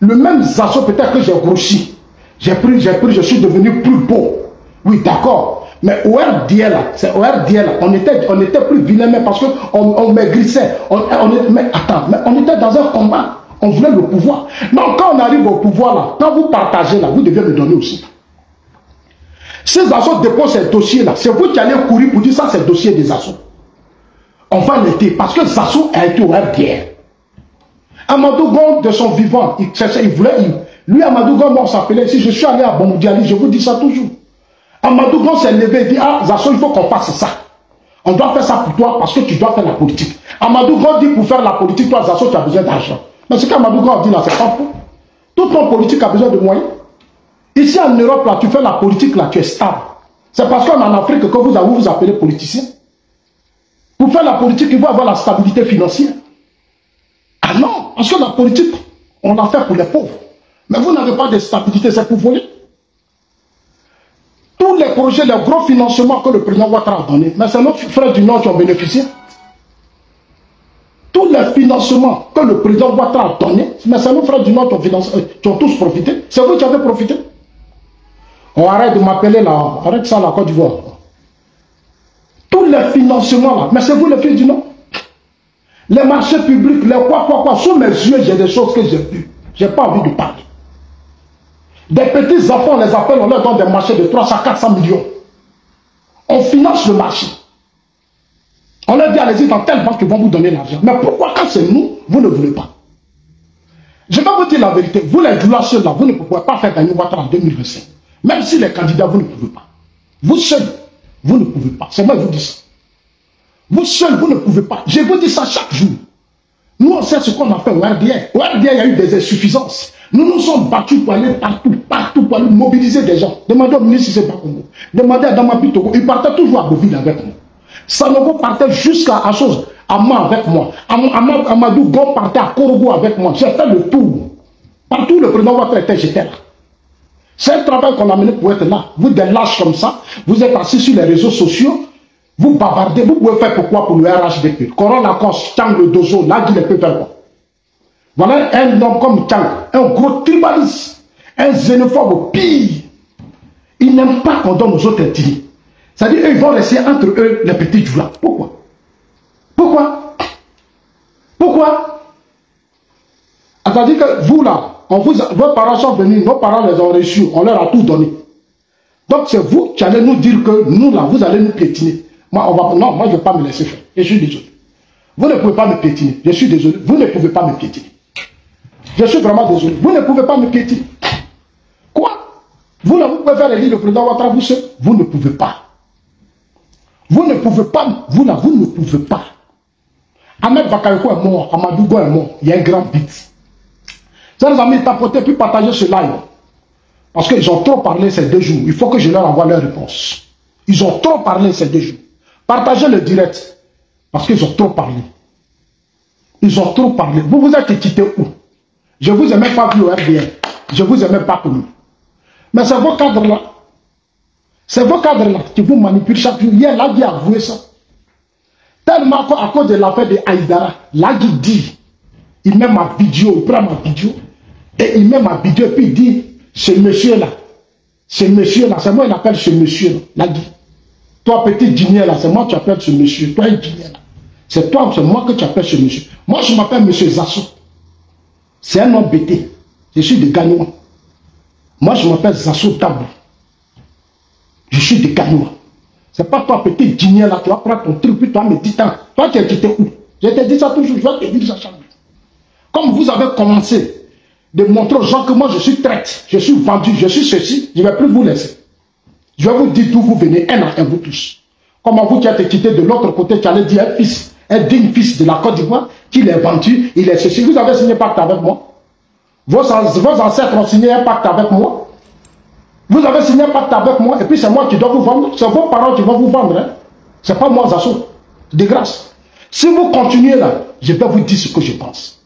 Le même Zasso, peut-être que j'ai grossi. J'ai pris, je suis devenu plus beau. Oui, d'accord. Mais au RDL, on était plus vilain parce qu'on maigrissait. Mais attends, mais on était dans un combat. On voulait le pouvoir. Donc quand on arrive au pouvoir là, quand vous partagez là, vous devez me donner aussi. Ces Zasso déposent ces dossiers là. C'est vous qui allez courir pour dire ça, c'est le dossier des Zasso. On va l'été parce que Zasso a été au RDL. Amadou Gon, de son vivant, il voulait, lui Amadou Gon, on s'appelait, si je suis allé à Boumoudiali, je vous dis ça toujours. Amadou Gon s'est levé et dit, ah Zasso, il faut qu'on fasse ça. On doit faire ça pour toi parce que tu dois faire la politique. Amadou Gon dit, pour faire la politique, toi Zasso, tu as besoin d'argent. Mais ce qu'Amadou Gon dit là, c'est pas faux. Toute ton politique a besoin de moyens. Ici en Europe, là, tu fais la politique, là, tu es stable. C'est parce qu'en Afrique que vous appelez politicien. Pour faire la politique, il faut avoir la stabilité financière. Ah non, parce que la politique, on l'a fait pour les pauvres. Mais vous n'avez pas de stabilité, c'est pour voler. Tous les projets, les gros financements que le président Ouattara a donné, mais c'est nos frères du Nord qui ont bénéficié. Tous les financements que le président Ouattara a donné, mais c'est nos frères du Nord qui ont tous profité. C'est vous qui avez profité. On arrête de m'appeler là, arrête ça la Côte d'Ivoire. Tous les financements là, mais c'est vous les frères du Nord. Les marchés publics, les quoi, sous mes yeux, j'ai des choses que j'ai vues. Je n'ai pas envie de parler. Des petits enfants, on les appelle, on leur donne des marchés de 300 à 400 millions. On finance le marché. On leur dit, allez-y dans telle banque, ils vont vous donner l'argent. Mais pourquoi quand c'est nous, vous ne voulez pas? Je vais vous dire la vérité. Vous les doulaceurs là, vous ne pouvez pas faire gagner Ouattara en 2025. Même si les candidats, vous ne pouvez pas. Vous seuls, vous ne pouvez pas. C'est moi qui vous dis ça. Vous seuls, vous ne pouvez pas. Je vous dis ça chaque jour. Nous, on sait ce qu'on a fait au RDR. Au RDR, il y a eu des insuffisances. Nous nous sommes battus pour aller partout, pour aller mobiliser des gens. Demandez au ministre si c'est pas Congo. Demandez à Damapi Togo. Il partait toujours à Boville avec moi. Sanogo partait jusqu'à chose, Ama avec moi. Amadou Gon partait à Korogo avec moi. J'ai fait le tour. Partout le président Ouattara était, j'étais là. C'est un travail qu'on a mené pour être là. Vous, des lâches comme ça, vous êtes assis sur les réseaux sociaux. Vous bavardez, vous pouvez faire pourquoi pour le RHDP. Corona Lacoste, Tchang le Dozo, là, il peut faire quoi? Voilà un homme comme Tchang, un gros tribaliste, un xénophobe pire. Il n'aime pas qu'on donne aux autres ethnies. C'est-à-dire qu'ils vont rester entre eux les petits joueurs. Pourquoi? Pourquoi? Pourquoi? C'est-à-dire que vous là, vos parents sont venus, nos parents les ont reçus, on leur a tout donné. Donc c'est vous qui allez nous dire que nous là, vous allez nous piétiner. Moi, non, moi je ne vais pas me laisser faire. Je suis désolé. Vous ne pouvez pas me piétiner. Je suis désolé. Vous ne pouvez pas me piétiner. Je suis vraiment désolé. Vous ne pouvez pas me piétiner. Quoi? Vous, là, vous pouvez faire élire le président Ouattara vous seul. Vous ne pouvez pas. Vous ne pouvez pas. Vous, là, vous ne pouvez pas. Ahmed Bakayoko est mort. Amadou Gon est mort. Il y a un grand vide. Chers amis, tapotez puis partagez ce live. Parce qu'ils ont trop parlé ces 2 jours. Il faut que je leur envoie leur réponse. Ils ont trop parlé ces 2 jours. Partagez le direct. Parce qu'ils ont trop parlé. Ils ont trop parlé. Vous vous êtes quitté où? Je ne vous ai même pas vu au RDN. Je ne vous ai même pas connu. Mais c'est vos cadres-là. C'est vos cadres-là qui vous manipulent chaque jour. Hier, Lagui a avoué ça. Tellement à cause de l'affaire de Aïdara, Lagui dit, il met ma vidéo, il prend ma vidéo, et il met ma vidéo, et puis il dit, ce monsieur-là, c'est moi il appelle ce monsieur-là, Lagui. Toi, petit dîner là, c'est moi que tu appelles ce monsieur. Toi, dîner là. C'est toi, c'est moi que tu appelles ce monsieur. Moi, je m'appelle monsieur Zasso. C'est un homme bêté. Je suis de Gagnoua. Moi, je m'appelle Zasso Tabou. Je suis de Gagnoua. C'est pas toi, petit dîner là, tu vas prendre ton truc, puis toi, me dis, toi, tu es quitté où? Je te dis ça toujours, je vais te dire ça chaque jour. Comme vous avez commencé de montrer aux gens que moi, je suis traite, je suis vendu, je suis ceci, je ne vais plus vous laisser. Je vais vous dire d'où vous venez, un à un, vous tous. Comment vous qui êtes quitté de l'autre côté, qui allez dire un fils, un digne fils de la Côte d'Ivoire, qu'il est vendu, il est ceci. Vous avez signé un pacte avec moi. Vos ancêtres ont signé un pacte avec moi. Vous avez signé un pacte avec moi, et puis c'est moi qui dois vous vendre. C'est vos parents qui vont vous vendre. Hein. Ce n'est pas moi, Zasso. De grâce. Si vous continuez là, je vais vous dire ce que je pense.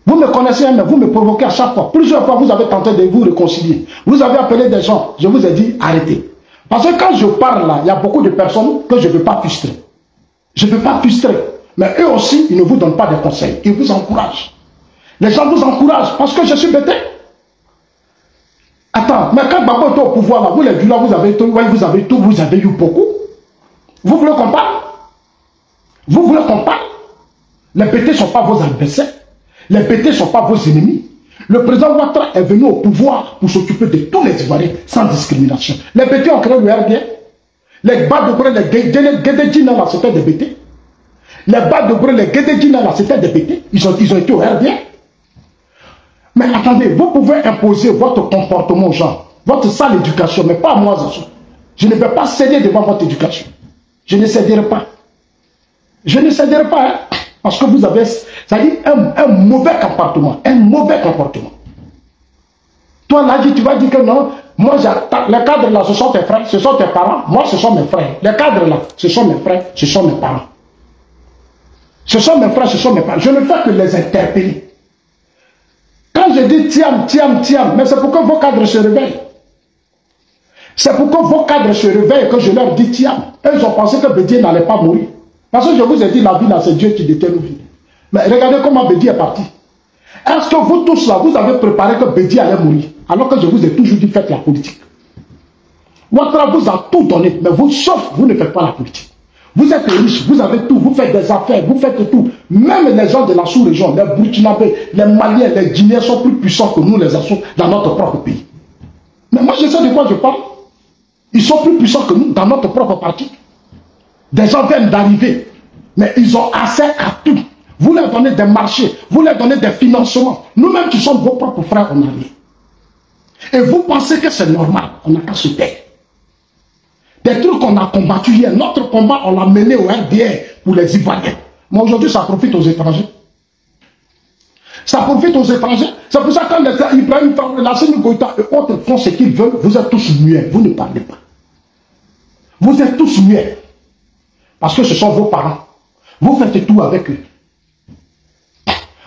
Vous me connaissez, mais vous me provoquez à chaque fois. Plusieurs fois, vous avez tenté de vous réconcilier. Vous avez appelé des gens. Je vous ai dit, arrêtez. Parce que quand je parle là, il y a beaucoup de personnes que je ne veux pas frustrer. Je ne veux pas frustrer. Mais eux aussi, ils ne vous donnent pas de conseils. Ils vous encouragent. Les gens vous encouragent parce que je suis bêté. Attends, mais quand Bako était au pouvoir, là, vous les Djoula, vous avez tout, vous avez eu beaucoup. Vous voulez qu'on parle? Vous voulez qu'on parle? Les BT ne sont pas vos adversaires. Les BT ne sont pas vos ennemis. Le président Ouattara est venu au pouvoir pour s'occuper de tous les Ivoiriens sans discrimination. Les BT ont créé le RDA. Les Badobre, les Guédédjina, là, c'était des BT. Les Badobre, les Guédédjina, là, c'était des BT. Ils ont été au RDA. Mais attendez, vous pouvez imposer votre comportement aux gens, votre sale éducation, mais pas à moi, Zassou. Je ne vais pas céder devant votre éducation. Je ne céderai pas. Je ne céderai pas, hein, parce que vous avez, ça dit, un mauvais comportement. Un mauvais comportement. Toi, là, tu vas dire que non, moi, les cadres là, ce sont tes frères, ce sont tes parents, moi, ce sont mes frères. Les cadres là, ce sont mes frères, ce sont mes parents. Ce sont mes frères, ce sont mes parents. Je ne fais que les interpeller. Quand je dis tiam, tiam, tiam, mais c'est pour que vos cadres se réveillent. C'est pour que vos cadres se réveillent que je leur dis tiam. Ils ont pensé que Bédié n'allait pas mourir. Parce que je vous ai dit, la vie là, c'est Dieu qui détient nos vies. Mais regardez comment Bédié est parti. Est-ce que vous tous là, vous avez préparé que Bédié allait mourir? Alors que je vous ai toujours dit, faites la politique. Ouattara vous a tout donné, mais vous, sauf vous ne faites pas la politique. Vous êtes riches, vous avez tout, vous faites des affaires, vous faites tout. Même les gens de la sous-région, les Burkinabés, les Maliens, les Guinéens sont plus puissants que nous, les Assous, dans notre propre pays. Mais moi, je sais de quoi je parle. Ils sont plus puissants que nous, dans notre propre parti. Des gens viennent d'arriver, mais ils ont accès à tout. Vous leur donnez des marchés, vous leur donnez des financements. Nous-mêmes qui sommes vos propres frères, on a rien. Et vous pensez que c'est normal, on n'a qu'à se taire. Des trucs qu'on a combattus hier, notre combat, on l'a mené au RDR pour les Ivoiriens. Mais aujourd'hui, ça profite aux étrangers. Ça profite aux étrangers. C'est pour ça que quand les Ibrahim Traoré, Lassana Goïta et autres font ce qu'ils veulent, vous êtes tous muets, vous ne parlez pas. Vous êtes tous muets. Parce que ce sont vos parents. Vous faites tout avec eux.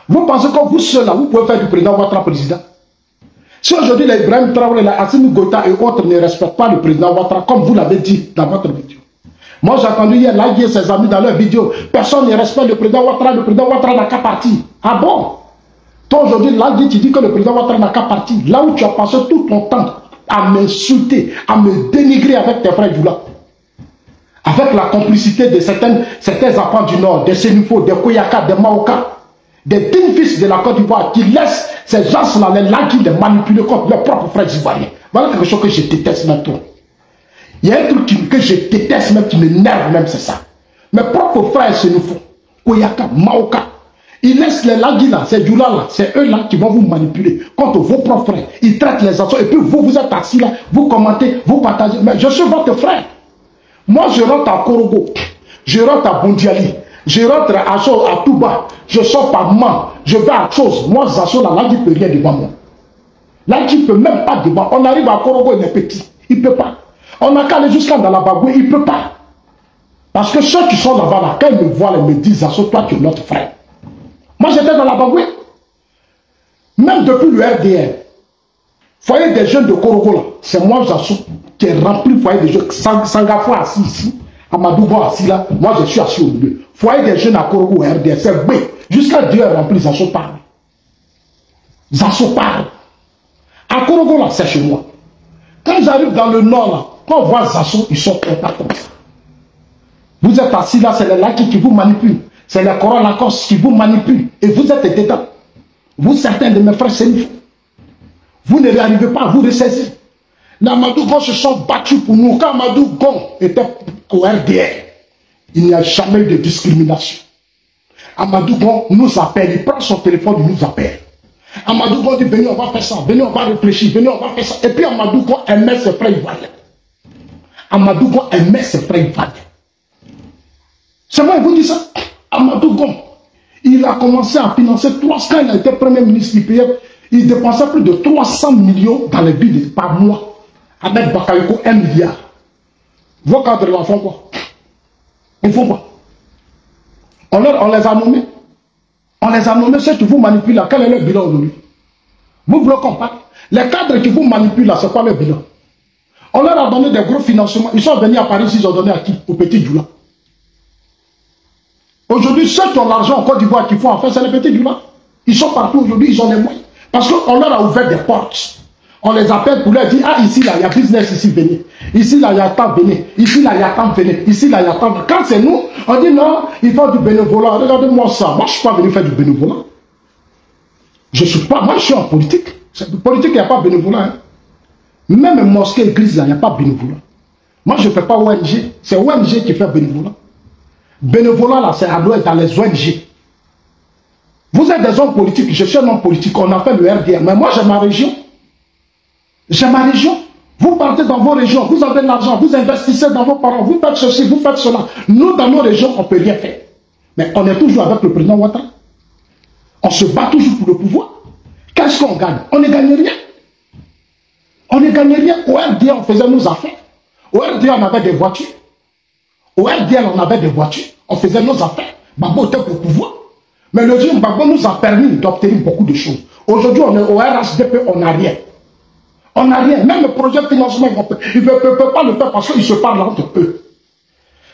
Vous pensez que vous seuls, là, vous pouvez faire du président Ouattara président? Si aujourd'hui les Ibrahim Traoré, les Assimi Goïta et autres ne respectent pas le président Ouattara, comme vous l'avez dit dans votre vidéo. Moi j'ai entendu hier Lagui et ses amis dans leur vidéo, personne ne respecte le président Ouattara n'a qu'à partir. Ah bon? Toi aujourd'hui Lagui tu dis que le président Ouattara n'a qu'à partir. Là où tu as passé tout ton temps à m'insulter, à me dénigrer avec tes frères Djoula. Avec la complicité de certains enfants du Nord, des Sénifo, des Koyaka, des Maoka. Des dignes fils de la Côte d'Ivoire qui laissent ces gens-là, les Lagui, les manipuler contre leurs propres frères ivoiriens. Voilà quelque chose que je déteste maintenant. Il y a un truc que je déteste même, qui m'énerve même, c'est ça. Mes propres frères se nous font. Koyaka, Maoka. Ils laissent les Lagui là, ces Djoula là, c'est eux là qui vont vous manipuler contre vos propres frères. Ils traitent les enfants et puis vous, vous êtes assis là, vous commentez, vous partagez. Mais je suis votre frère. Moi je rentre à Korogo, je rentre à Bondiali. Je rentre à Touba, je sors par Man, je vais à chose. Moi, Zasso, là, Lagui ne peut rien devant moi. Lagui ne peut même pas devant. On arrive à Korogo, il est petit. Il ne peut pas. On a qu'à aller jusqu'à dans la Bagoué, il ne peut pas. Parce que ceux qui sont là-bas, là, quand ils me voient, ils me disent, Zasso, toi, tu es notre frère. Moi, j'étais dans la Bagoué. Même depuis le RDR, foyer des jeunes de Korogo, là, c'est moi, Zasso, qui ai rempli le foyer des jeunes. Sangafo assis ici. Amadoubo assis là, moi je suis assis au milieu. Foyer des jeunes à Korogo, RDR, c'est B. Jusqu'à Dieu est rempli, Zasso parle. Zasso parle. À Korogo là, c'est chez moi. Quand j'arrive dans le nord là, quand on voit Zasso, ils sont contents comme ça. Vous êtes assis là, c'est les Lagui qui vous manipulent. C'est les Corolacos qui vous manipulent. Et vous êtes dedans. Vous, certains de mes frères, c'est une fou. Vous ne arrivez pas à vous ressaisir. Les Amadou Gon se sont battus pour nous. Quand Amadou Gon était au RDR, il n'y a jamais eu de discrimination. Amadou Gon nous appelle, il prend son téléphone, il nous appelle. Amadou Gon dit, venez, on va faire ça, venez, on va réfléchir, venez, on va faire ça. Et puis Amadou Gon aimait ses frères ivoiriens. Amadou Gon aimait ses frères ivoiriens. C'est moi, il vous dit ça. Amadou Gon, il a commencé à financer, quand il a été premier ministre du pays, il dépensait plus de 300 millions dans les villes par mois. Avec Bakayoko, 1 milliard. Vos cadres là font quoi? Ils font quoi? On les a nommés. On les a nommés, ceux qui vous manipulent là. Quel est leur bilan aujourd'hui? Vous voulez qu'on parle? Les cadres qui vous manipulent là, c'est quoi leur bilan? On leur a donné des gros financements. Ils sont venus à Paris, ils ont donné à qui? Au petit Djoula. Aujourd'hui, ceux qui ont l'argent en Côte d'Ivoire qui font affaire, c'est les petits Djoula. Ils sont partout aujourd'hui, ils ont les moyens. Parce qu'on leur a ouvert des portes. On les appelle pour leur dire, ah, ici, là, il y a business, ici, venez. Ici, là, il y a tant, venez. Ici, là, il y a tant, venez. Ici, là, il y a tant. Quand c'est nous, on dit, non, il faut du bénévolat. Regardez-moi ça. Moi, je ne suis pas venu faire du bénévolat. Je ne suis pas, moi, je suis en politique. Politique, il n'y a pas de bénévolat. Hein. Même mosquée, église, là, il n'y a pas de bénévolat. Moi, je ne fais pas ONG. C'est ONG qui fait bénévolat. Bénévolat, là, c'est à l'ouest dans les ONG. Vous êtes des hommes politiques, je suis un homme politique, on a fait le RDR. Mais moi, j'ai ma région. J'ai ma région. Vous partez dans vos régions, vous avez de l'argent, vous investissez dans vos parents, vous faites ceci, vous faites cela. Nous, dans nos régions, on ne peut rien faire. Mais on est toujours avec le président Ouattara. On se bat toujours pour le pouvoir. Qu'est-ce qu'on gagne? On ne gagne rien. On ne gagne rien. Au RDR, on faisait nos affaires. Au RDR, on avait des voitures. Au RDR, on avait des voitures. On faisait nos affaires. Babo était pour le pouvoir. Mais le régime Babo nous a permis d'obtenir beaucoup de choses. Aujourd'hui, on est au RHDP, on n'a rien. On n'a rien. Même le projet de financement, ils ne peuvent pas le faire parce qu'ils se parlent entre eux.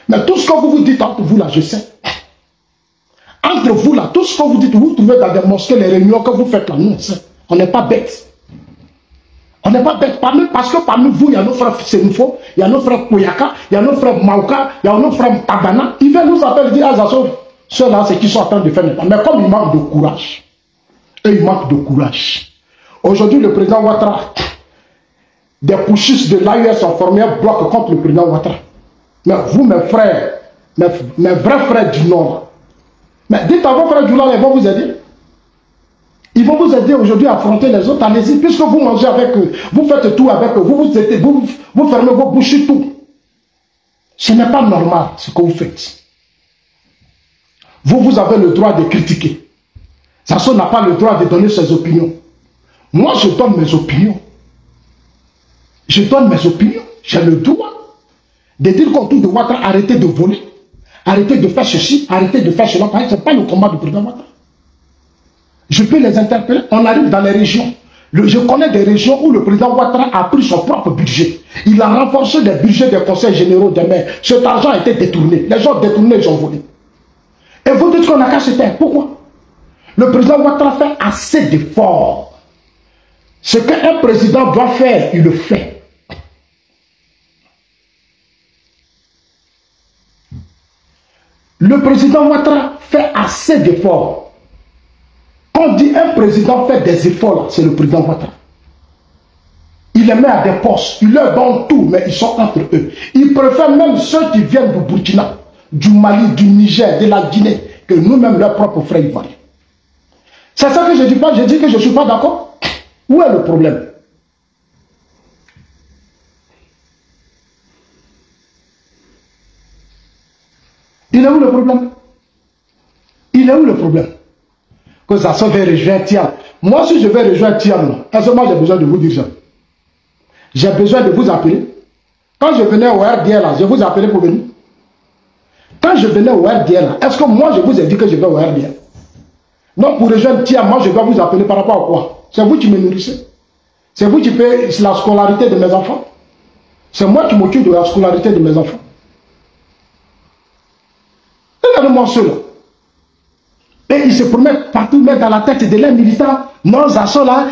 Mais tout ce que vous dites entre vous là, je sais. Entre vous là, tout ce que vous dites, vous trouvez dans des mosquées, les réunions que vous faites là, non, on n'est pas bêtes. On n'est pas bêtes parce que parmi vous, il y a nos frères Sénifo, il y a nos frères Koyaka, il y a nos frères Maouka, il y a nos frères Tabana. Ils viennent nous appeler et dire, ah, ceux-là, c'est qui sont en train de faire. Mais comme ils manquent de courage, ils manquent de courage. Aujourd'hui, le président Ouattara, des pushistes de l'AUS ont formé un bloc contre le président Ouattara. Mais vous, mes frères, mes vrais frères du Nord, mais dites à vos frères du Nord, ils vont vous aider. Ils vont vous aider aujourd'hui à affronter les autres. Allez-y, puisque vous mangez avec eux, vous faites tout avec eux, vous fermez vos bouches et tout. Ce n'est pas normal ce que vous faites. Vous avez le droit de critiquer. Sassou n'a pas le droit de donner ses opinions. Moi, je donne mes opinions. Je donne mes opinions. J'ai le droit de dire qu'autour de Ouattara, arrêtez de voler. Arrêtez de faire ceci, arrêtez de faire cela. Ce n'est pas le combat du président Ouattara. Je peux les interpeller. On arrive dans les régions. Je connais des régions où le président Ouattara a pris son propre budget. Il a renforcé les budgets des conseils généraux des maires. Cet argent a été détourné. Les gens détournés, ils ont volé. Et vous dites qu'on a qu'à se taire. Pourquoi? Le président Ouattara fait assez d'efforts. Ce qu'un président doit faire, il le fait. Le président Ouattara fait assez d'efforts. Quand on dit un président fait des efforts, c'est le président Ouattara. Il les met à des postes, il leur donne tout, mais ils sont entre eux. Il préfère même ceux qui viennent du Burkina, du Mali, du Niger, de la Guinée, que nous-mêmes, leurs propres frères ivoiriens. C'est ça que je dis pas, je dis que je ne suis pas d'accord. Où est le problème? Il est où le problème? Il est où le problème? Que ça se fait rejoindre Tiam. Moi, si je vais rejoindre Tiam, est-ce que moi j'ai besoin de vous dire ça? J'ai besoin de vous appeler. Quand je venais au RDL, là, je vous appelais pour venir. Quand je venais au RDL, est-ce que moi je vous ai dit que je vais au RDL? Non, pour rejoindre Tiam, moi je dois vous appeler par rapport à quoi? C'est vous qui me nourrissez. C'est vous qui payez la scolarité de mes enfants. C'est moi qui m'occupe de la scolarité de mes enfants. Regardez-moi cela. Et ils se promettent partout, mettre dans la tête de l'air militant. Non, Zasso là,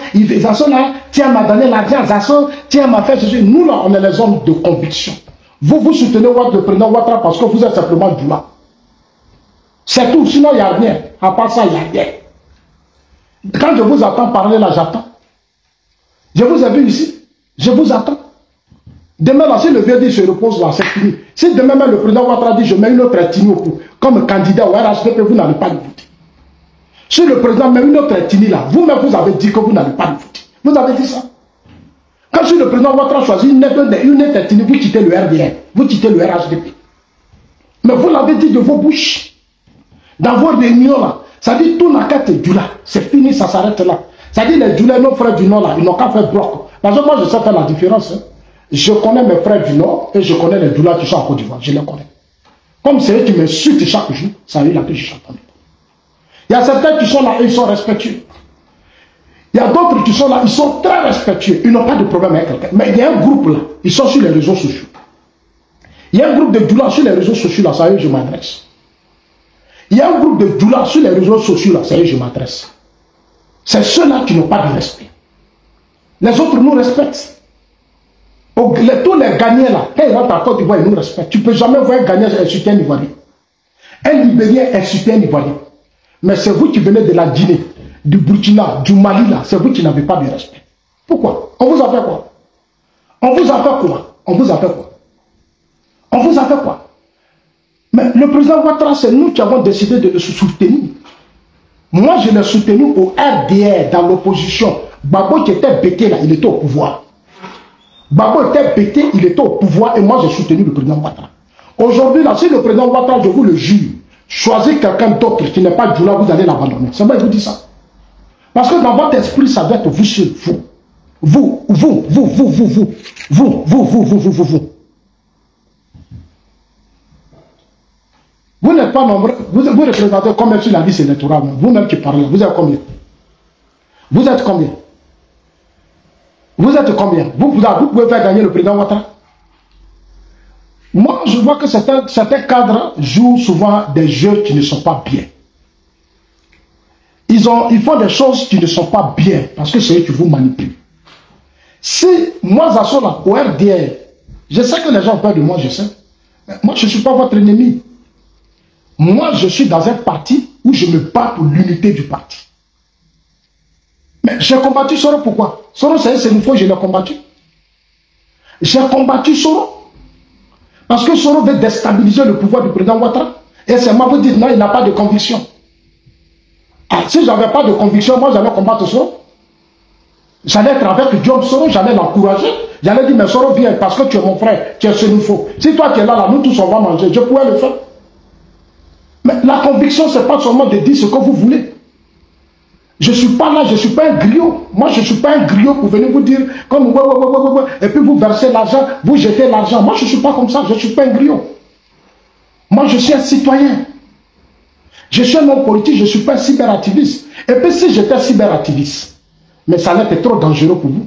Tiam m'a donné l'argent, Zasso, Tiam m'a fait ceci. Nous là, on est les hommes de conviction. Vous soutenez le président Ouattara parce que vous êtes simplement du là. C'est tout, sinon il n'y a rien. À part ça, il n'y a rien. Quand je vous attends parler là, j'attends. Je vous ai vu ici, je vous attends. Demain là, si le vieux dit se repose là, c'est fini. Si demain même le président Ouattara dit je mets une autre ethnie comme candidat au RHDP, vous n'allez pas le voter. Si le président met une autre ethnie là, vous-même vous avez dit que vous n'allez pas le voter. Vous avez dit ça. Quand si le président Ouattara choisit une autre ethnie, vous quittez le RDR, vous quittez le RHDP. Mais vous l'avez dit de vos bouches. Dans vos réunions là, ça dit tout n'a qu'à être du là. C'est fini, ça s'arrête là. Ça dit les Djoulais, nos frères du Nord là, ils n'ont qu'à faire bloc. Parce que moi je sais faire la différence. Hein. Je connais mes frères du Nord et je connais les Djoulais qui sont en Côte d'Ivoire. Je les connais. Comme c'est eux qui m'insultent chaque jour, ça y est là que je suis entendu. Il y a certains qui sont là et ils sont respectueux. Il y a d'autres qui sont là, ils sont très respectueux. Ils n'ont pas de problème avec quelqu'un. Mais il y a un groupe là, ils sont sur les réseaux sociaux. Il y a un groupe de Djoula sur les réseaux sociaux là, ça y est, je m'adresse. Il y a un groupe de Djoula sur les réseaux sociaux là, ça y est, je m'adresse. C'est ceux-là qui n'ont pas de respect. Les autres nous respectent. Tous les gagnants là, quand ils rentrent en Côte d'Ivoire, ils nous respectent. Tu ne peux jamais voir un gagnant insulter un Ivoirien. Un Libérien insulter un Ivoirien. Mais c'est vous qui venez de la Guinée, du Burkina, du Mali là, c'est vous qui n'avez pas de respect. Pourquoi? On vous a fait quoi? On vous a fait quoi? On vous a fait quoi? On vous a fait quoi? Mais le président Ouattara, c'est nous qui avons décidé de le soutenir. Moi, je l'ai soutenu au RDR, dans l'opposition. Babo qui était bêté là, il était au pouvoir. Babo était bêté, il était au pouvoir et moi j'ai soutenu le président Ouattara. Aujourd'hui, là, si le président Ouattara, je vous le jure, choisit quelqu'un d'autre qui n'est pas Djoula, vous allez l'abandonner. C'est moi qui vous dis ça. Parce que dans votre esprit, ça doit être vous seul, vous. Vous. Vous n'êtes pas nombreux, vous représentez combien sur la liste électorale, vous-même qui parlez, vous êtes combien? Vous êtes combien? Vous êtes combien? Vous pouvez faire gagner le président Ouattara? Moi, je vois que certains cadres jouent souvent des jeux qui ne sont pas bien. Ils font des choses qui ne sont pas bien, parce que c'est eux qui vous manipulent. Si moi, Zassola, au RDR, je sais que les gens ont peur de moi, je sais. Mais moi, je ne suis pas votre ennemi. Moi, je suis dans un parti où je me bats pour l'unité du parti. Mais j'ai combattu Soro, pourquoi? Soro, c'est un sénifo, je l'ai combattu. J'ai combattu Soro. Parce que Soro veut déstabiliser le pouvoir du président Ouattara. Et c'est moi, vous dites, non, il n'a pas de conviction. Ah, si je n'avais pas de conviction, moi, j'allais combattre Soro. J'allais être avec Diom Soro, j'allais l'encourager. J'allais dire, mais Soro, viens, parce que tu es mon frère, tu es sénifo. Si toi, tu es là, nous tous, on va manger. Je pourrais le faire. Mais la conviction, ce n'est pas seulement de dire ce que vous voulez. Je ne suis pas là, je ne suis pas un griot. Moi, je ne suis pas un griot pour venir vous dire, comme ouais, et puis vous versez l'argent, vous jetez l'argent. Moi, je ne suis pas comme ça, je ne suis pas un griot. Moi, je suis un citoyen. Je suis un homme politique, je ne suis pas un cyberactiviste. Et puis, si j'étais cyberactiviste, mais ça allait être trop dangereux pour vous.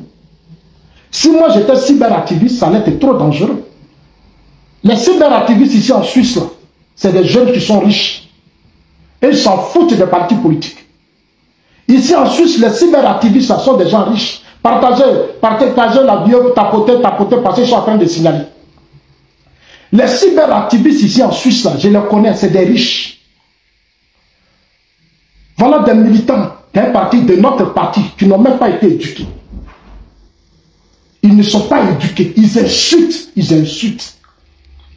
Si moi, j'étais cyberactiviste, ça allait être trop dangereux. Les cyberactivistes ici en Suisse, c'est des jeunes qui sont riches. Et ils s'en foutent des partis politiques. Ici en Suisse, les cyberactivistes sont des gens riches. Partagez la vidéo, tapotez, parce qu'ils sont en train de signaler. Les cyberactivistes ici en Suisse, là, je les connais, c'est des riches. Voilà des militants d'un parti, de notre parti, qui n'ont même pas été éduqués. Ils ne sont pas éduqués, ils insultent,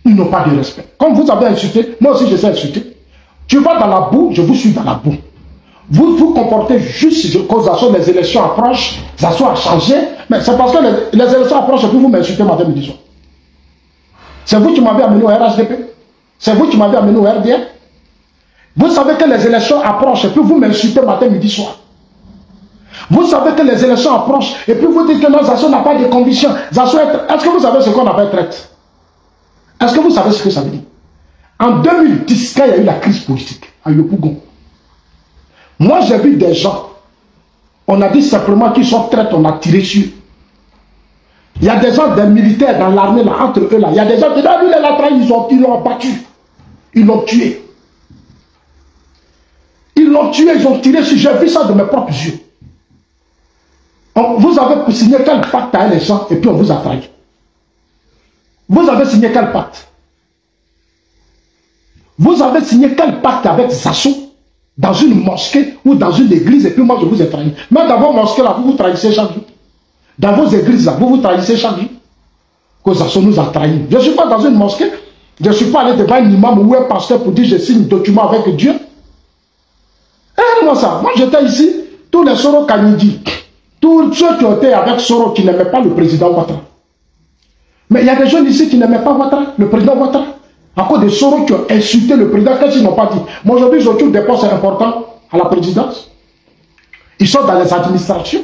Ils n'ont pas de respect. Comme vous avez insulté, moi aussi je sais insulter. Tu vas dans la boue, je vous suis dans la boue. Vous vous comportez juste quand les élections approchent, ça soit changé, mais c'est parce que les élections approchent et puis vous m'insultez matin, midi, soir. C'est vous qui m'avez amené au RHDP. C'est vous qui m'avez amené au RDR. Vous savez que les élections approchent et puis vous m'insultez matin, midi, soir. Vous savez que les élections approchent et puis vous dites que non, Zasso n'a pas de conviction. Est-ce que vous savez ce qu'on appelle traite? Est-ce que vous savez ce que ça veut dire? En 2010, quand il y a eu la crise politique à Yopougon, moi j'ai vu des gens, on a dit simplement qu'ils sont traites, on a tiré sur eux. Il y a des gens, des militaires dans l'armée, là, entre eux, là, il y a des gens qui disent, lui, il a trahi, ils l'ont abattu. Ils l'ont tué. Ils l'ont tué, ils ont tiré sur, j'ai vu ça de mes propres yeux. Vous avez signé quel pacte à les gens et puis on vous a trahi. Vous avez signé quel pacte? Vous avez signé quel pacte avec Zasso dans une mosquée ou dans une église et puis moi je vous ai trahi. Mais dans vos mosquées là, vous vous trahissez chaque jour. Dans vos églises là, vous vous trahissez chaque jour. Que Zasso nous a trahis. Je ne suis pas dans une mosquée. Je ne suis pas allé devant un imam ou un pasteur pour dire je signe un document avec Dieu. Moi ça, moi j'étais ici, tous les Soro Kanidi, tous ceux qui ont été avec Soro qui n'aimaient pas le président Ouattara. Mais il y a des jeunes ici qui n'aimaient pas Ouattara, le président Ouattara. À cause des Soro qui ont insulté le président, qu'est-ce qu'ils n'ont pas dit? Moi aujourd'hui, ils occupent des postes importants à la présidence. Ils sont dans les administrations.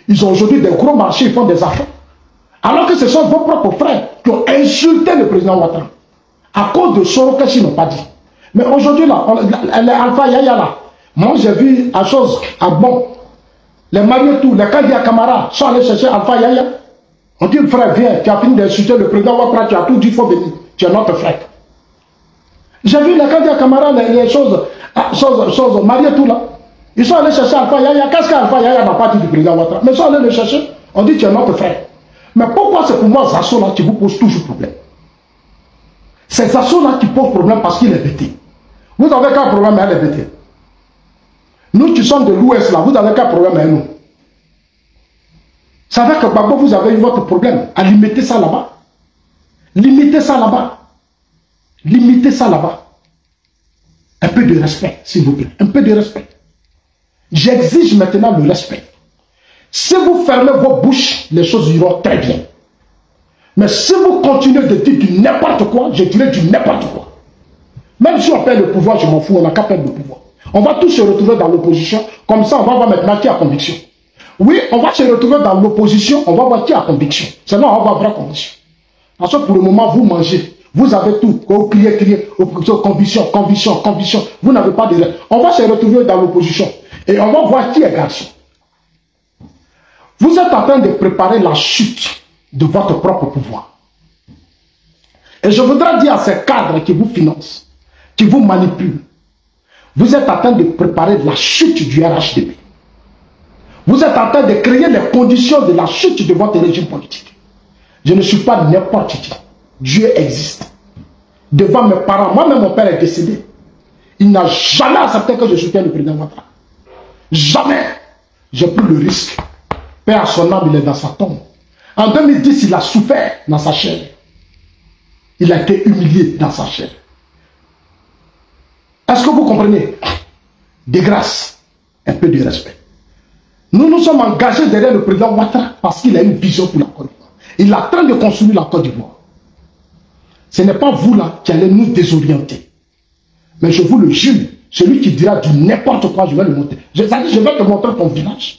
Ils ont aujourd'hui des gros marchés, ils font des affaires. Alors que ce sont vos propres frères qui ont insulté le président Ouattara. À cause de Soro, qu'est-ce qu'ils n'ont pas dit? Mais aujourd'hui, là, les Alpha Yaya là, moi j'ai vu à chose, à bon, les Marietou, les Kandia Kamara sont allés chercher Alpha Yaya. On dit, frère, viens, tu as fini d'insulter le président Ouattara, tu as tout dit, il faut venir. Tu es notre frère. J'ai vu les Kandia Kamara, les choses, Marietou là. Ils sont allés chercher Alpha Yaya. Qu'est-ce qu'Alpha Yaya n'a pas dit du président Ouattara? Mais ils sont allés le chercher. On dit tu es notre frère. Mais pourquoi c'est pour moi Zasso là qui vous pose toujours problème? C'est Zasso là qui pose problème parce qu'il est bêté. Vous avez quel problème avec les bêtés? Nous qui sommes de l'Ouest là, vous avez quel problème avec nous? Ça veut que Gbagbo, vous avez eu votre problème à limiter ça là-bas. Limitez ça là-bas. Limitez ça là-bas. Un peu de respect, s'il vous plaît. Un peu de respect. J'exige maintenant le respect. Si vous fermez vos bouches, les choses iront très bien. Mais si vous continuez de dire du n'importe quoi, je dirais du n'importe quoi. Même si on perd le pouvoir, je m'en fous, on n'a qu'à perdre le pouvoir. On va tous se retrouver dans l'opposition, comme ça on va voir maintenant qui a conviction. Oui, on va se retrouver dans l'opposition, on va voir qui a conviction. C'est là on va voir vraie conviction. Parce que pour le moment, vous mangez. Vous avez tout. Vous criez, conviction, conviction, conviction. Vous n'avez pas de rêve. On va se retrouver dans l'opposition. Et on va voir qui est garçon. Vous êtes en train de préparer la chute de votre propre pouvoir. Et je voudrais dire à ces cadres qui vous financent, qui vous manipulent, vous êtes en train de préparer la chute du RHDP. Vous êtes en train de créer les conditions de la chute de votre régime politique. Je ne suis pas n'importe qui. Dieu existe. Devant mes parents, moi-même mon père est décédé. Il n'a jamais accepté que je soutienne le président Ouattara. Jamais. J'ai pris le risque. Père à son âme, il est dans sa tombe. En 2010, il a souffert dans sa chair. Il a été humilié dans sa chair. Est-ce que vous comprenez? De grâce, un peu de respect. Nous nous sommes engagés derrière le président Ouattara parce qu'il a une vision pour la Côte d'Ivoire. Il est en train de construire la Côte d'Ivoire. Ce n'est pas vous là qui allez nous désorienter. Mais je vous le jure, celui qui dira du n'importe quoi, je vais le montrer. Je vais te montrer ton village.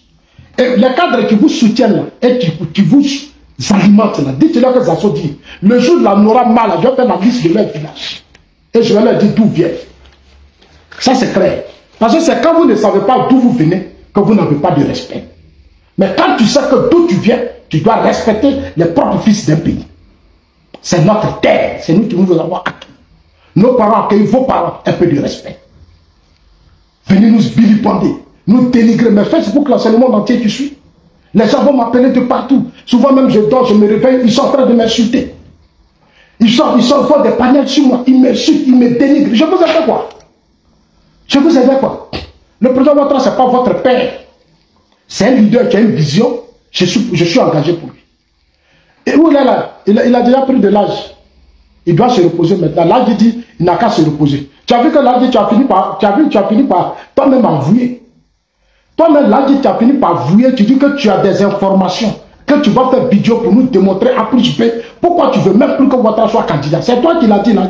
Et les cadres qui vous soutiennent là, et qui vous alimentent là, dites-leur que Zasso dit, le jour de la Nora Mala, je vais faire la liste de leur village. Et je vais leur dire d'où viennent. Ça c'est clair. Parce que c'est quand vous ne savez pas d'où vous venez que vous n'avez pas de respect. Mais quand tu sais que d'où tu viens, tu dois respecter les propres fils d'un pays. C'est notre terre, c'est nous qui nous avons acquis. Nos parents accueillent vos parents, un peu de respect. Venez nous vilipender, nous dénigrer. Mais Facebook là, c'est le monde entier qui suit. Les gens vont m'appeler de partout. Souvent même je dors, je me réveille, ils sont en train de m'insulter. Ils font des panels sur moi, ils m'insultent, ils me dénigrent. Je vous ai fait quoi? Je vous ai fait quoi? Le président Ouattara, ce n'est pas votre père. C'est un leader qui a une vision. Je suis engagé pour lui. Et où il est là? Il a déjà pris de l'âge. Il doit se reposer maintenant. Là, il dit, il n'a qu'à se reposer. Tu as vu que là, tu as fini par toi-même avouer. Toi-même, là, tu as fini par avouer. Tu dis que tu as des informations, que tu vas faire vidéo pour nous démontrer à plus B. Pourquoi tu veux même plus que Ouattara soit candidat? C'est toi qui l'as dit là.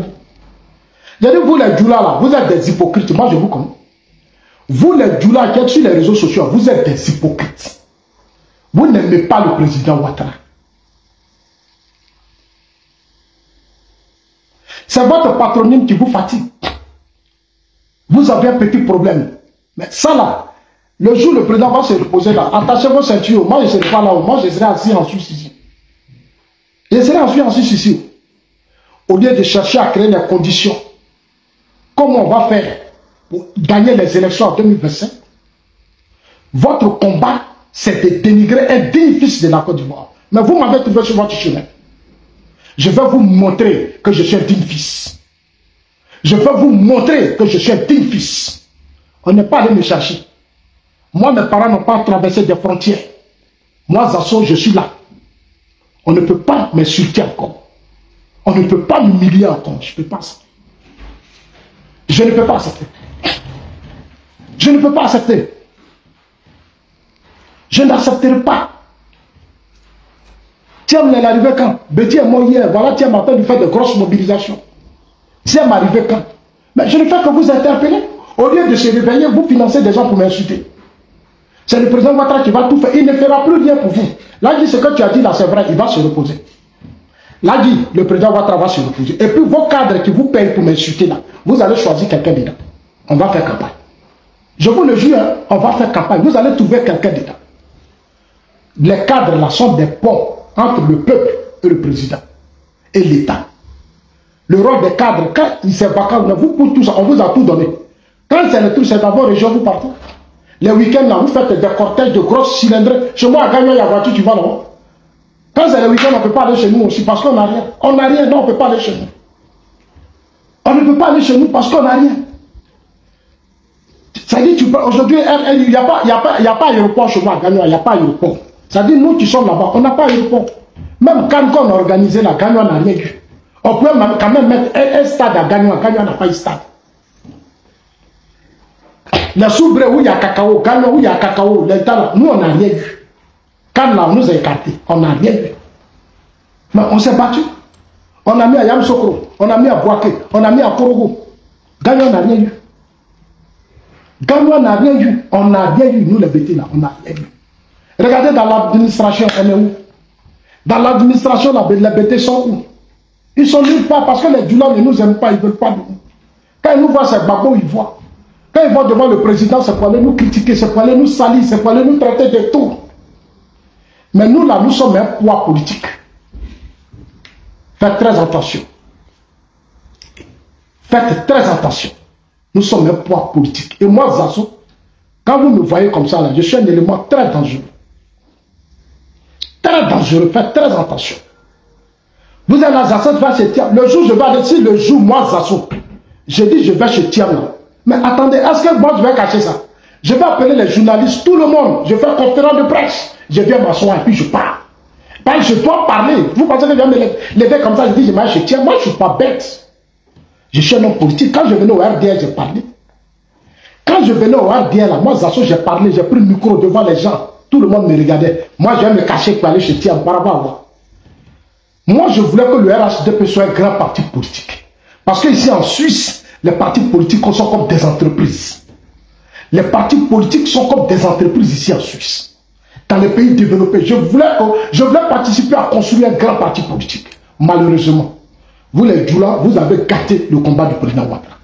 J'ai dit, vous les Djoula là, vous êtes des hypocrites. Moi, je vous connais. Vous les Djoula qui êtes sur les réseaux sociaux, vous êtes des hypocrites. Vous n'aimez pas le président Ouattara. C'est votre patronyme qui vous fatigue. Vous avez un petit problème. Mais ça là, le jour où le président va se reposer là, attachez vos ceintures. Moi je ne serai pas là. Moi je serai assis en Suisse ici. Je serai assis en Suisse ici. Au lieu de chercher à créer les conditions. Comment on va faire pour gagner les élections en 2025? Votre combat, c'est de dénigrer un digne fils de la Côte d'Ivoire. Mais vous m'avez trouvé sur votre chemin. Je vais vous montrer que je suis un digne fils. Je vais vous montrer que je suis un digne fils. On n'est pas allé me chercher. Moi, mes parents n'ont pas traversé des frontières. Moi, Zasso, je suis là. On ne peut pas m'insulter encore. On ne peut pas m'humilier encore. Je ne peux pas accepter. Je ne peux pas accepter. Je ne peux pas accepter. Je n'accepterai pas. Tiens, il est arrivé quand? Betty est mort hier. Voilà, Tiens m'attend de faire de grosses mobilisations. Tiens m'arrivé quand? Mais je ne fais que vous interpeller. Au lieu de se réveiller, vous financez des gens pour m'insulter. C'est le président Ouattara qui va tout faire. Il ne fera plus rien pour vous. Là, dit ce que tu as dit là, c'est vrai, il va se reposer. Là, dit le président Ouattara va se reposer. Et puis vos cadres qui vous payent pour m'insulter là, vous allez choisir quelqu'un dedans. On va faire campagne. Je vous le jure, hein, on va faire campagne. Vous allez trouver quelqu'un dedans. Les cadres là sont des ponts entre le peuple et le président et l'État. Le rôle des cadres, quand il s'est vacant, vous pour tout ça, on vous a tout donné. Quand c'est le truc, c'est dans vos régions, vous partez. Les week-ends, là, vous faites des cortèges de grosses cylindrées. Chez moi, à Gagnon, il y a voiture, tu vas là. Quand c'est les week-ends, on ne peut pas aller chez nous aussi parce qu'on n'a rien. On n'a rien, non, on ne peut pas aller chez nous. On ne peut pas aller chez nous parce qu'on n'a rien. Ça dit, aujourd'hui, il n'y a pas aéroport chez moi à Gagnon, il n'y a pas aéroport. Ça dit, nous qui sommes là-bas, on n'a pas aéroport. Même quand on a organisé la Gagnon, on n'a rien eu. On peut quand même mettre un stade à Gagnon n'a pas eu stade. Les soubres où il y a cacao, Gagnon où il y a cacao, nous on n'a rien eu. Quand là, on nous a écartés, on n'a rien eu. Mais on s'est battu. On a mis à Yamsokro, on a mis à Boaké, on a mis à Korogo. Gagnon n'a rien eu. Gagnon n'a rien eu. On n'a rien eu, nous les bêtis là, on n'a rien eu. Regardez dans l'administration, on est où? Dans l'administration, les bêtis sont où? Ils sont nulle part parce que les Djoulans ne nous aiment pas, ils ne veulent pas de nous. Quand ils nous voient, c'est Babo, ils voient. Quand ils vont devant le président, c'est pour aller nous critiquer, c'est pour aller nous salir, c'est pour aller nous traiter de tout. Mais nous, là, nous sommes un poids politique. Faites très attention. Faites très attention. Nous sommes un poids politique. Et moi, Zasso, quand vous me voyez comme ça, là, je suis un élément très dangereux. Très dangereux. Faites très attention. Vous êtes là, Zasso, va chez Thiam. Le jour, je vais aller, si le jour, moi, Zasso, je dis, je vais chez Thiam, là. Mais attendez, est-ce que moi, je vais cacher ça? Je vais appeler les journalistes, tout le monde. Je fais conférence de presse. Je viens m'asseoir et puis je pars. Parce que je dois parler. Vous pensez que je viens me lever comme ça, je dis, je m'arrête chez Thiam. Moi, je ne suis pas bête. Je suis un homme politique. Quand je venais au RDL, j'ai parlé. Quand je venais au RDL, là, moi, Zasso, j'ai parlé, j'ai pris le micro devant les gens. Tout le monde me regardait. Moi, je vais me cacher pour aller chez Thiam. Moi, je voulais que le RHDP soit un grand parti politique. Parce que ici en Suisse, les partis politiques sont comme des entreprises. Les partis politiques sont comme des entreprises ici en Suisse. Dans les pays développés, je voulais participer à construire un grand parti politique. Malheureusement, vous les Djoula, vous avez gâté le combat du président Ouattara.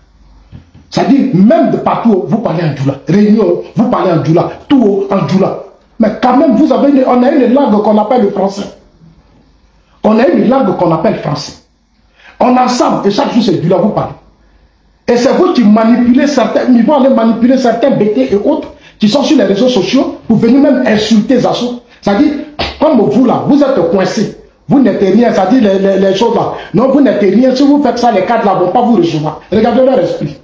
C'est-à-dire, même de partout, vous parlez en Djoula. Réunion, vous parlez en Djoula. Tout en Djoula. Mais quand même, on a une langue qu'on appelle le français. On a une langue qu'on appelle français. On est ensemble, et chaque jour, c'est Djoula, vous parlez. Et c'est vous qui manipulez certains, ils vont aller manipuler certains BT et autres qui sont sur les réseaux sociaux pour venir même insulter Zasso. C'est-à-dire, comme vous là, vous êtes coincés. Vous n'êtes rien, c'est-à-dire les choses là. Non, vous n'êtes rien. Si vous faites ça, les cadres là ne vont pas vous recevoir. Regardez leur esprit.